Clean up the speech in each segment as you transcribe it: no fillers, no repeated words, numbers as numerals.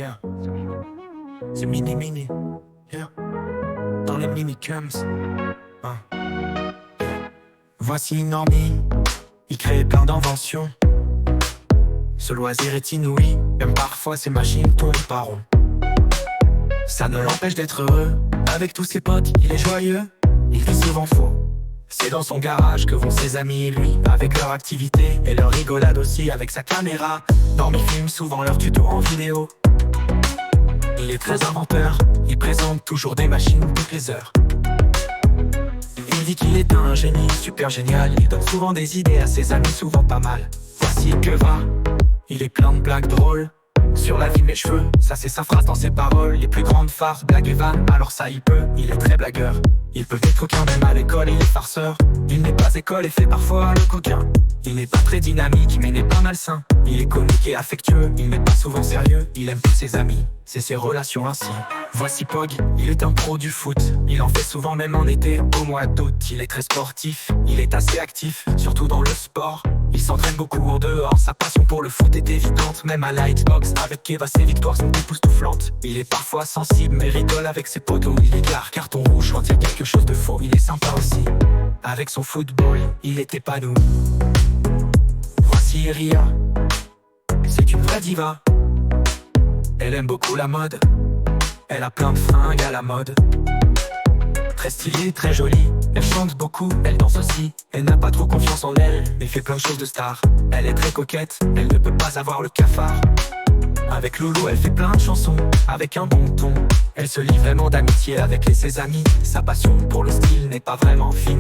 Yeah. C'est mini, yeah. Dans les minicums, hein. Voici une normie, il crée plein d'inventions. Ce loisir est inouï, même parfois ses machines tournent par rond. Ça ne l'empêche d'être heureux, avec tous ses potes, il est joyeux. Il fait souvent faux, c'est dans son garage que vont ses amis et lui, avec leur activité et leur rigolade aussi avec sa caméra. Normie filme souvent leurs tutos en vidéo. Il est très inventeur, il présente toujours des machines toutes les heures. Il dit qu'il est un génie, super génial. Il donne souvent des idées à ses amis, souvent pas mal. Voici que va, il est plein de blagues drôles. Sur la vie mes cheveux, ça c'est sa phrase dans ses paroles. Les plus grandes farces, blagues et vannes, alors ça il peut, il est très blagueur. Il peut être coquin même à l'école, il est farceur. Il n'est pas école et fait parfois le coquin. Il n'est pas très dynamique mais n'est pas malsain. Il est comique et affectueux, il n'est pas souvent sérieux. Il aime tous ses amis, c'est ses relations ainsi. Voici Pog, il est un pro du foot. Il en fait souvent même en été, au mois d'août. Il est très sportif, il est assez actif, surtout dans le sport. Il s'entraîne beaucoup en dehors, sa passion pour le foot est évidente. Même à la hitbox, avec Eva ses victoires sont époustouflantes. Il est parfois sensible mais rigole avec ses potos. Il éclare carton rouge quand il y a quelque chose de faux. Il est sympa aussi, avec son football, il est épanoui. Voici Ria, c'est une vraie diva. Elle aime beaucoup la mode, elle a plein de fringues à la mode. Très stylée, très jolie, elle chante beaucoup, elle danse aussi. Elle n'a pas trop confiance en elle, mais fait plein de choses de star. Elle est très coquette, elle ne peut pas avoir le cafard. Avec Loulou elle fait plein de chansons, avec un bon ton. Elle se lie vraiment d'amitié avec ses amis. Sa passion pour le style n'est pas vraiment finie.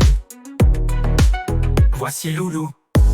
Voici Loulou,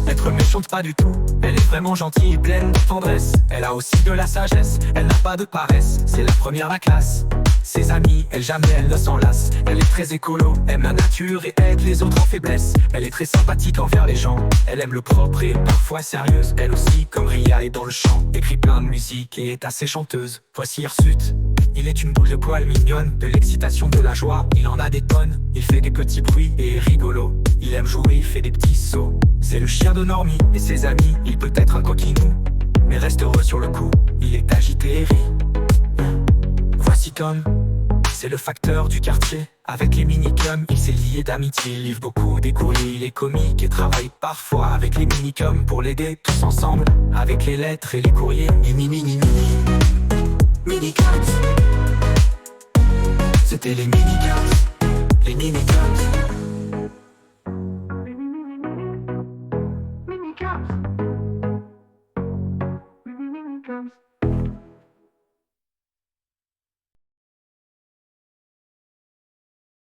être méchante pas du tout. Elle est vraiment gentille et pleine de tendresse. Elle a aussi de la sagesse, elle n'a pas de paresse. C'est la première de la classe. Ses amis, elle jamais elle ne s'en lasse. Elle est très écolo, aime la nature et aide les autres en faiblesse. Elle est très sympathique envers les gens. Elle aime le propre et parfois sérieuse. Elle aussi, comme Ria, est dans le chant. Écrit plein de musique et est assez chanteuse. Voici Hirsute, il est une boule de poils mignonne. De l'excitation, de la joie, il en a des tonnes. Il fait des petits bruits et est rigolo. Il aime jouer, il fait des petits sauts. C'est le chien de Normie et ses amis. Il peut être un coquinou, mais reste heureux sur le coup. Il est agité et rit. Voici Tom, c'est le facteur du quartier. Avec les minicums, il s'est lié d'amitié. Il livre beaucoup des courriers, il est comique et travaille parfois avec les minicums pour l'aider tous ensemble. Avec les lettres et les courriers. Et minicums. C'était les minicums. Les minicums.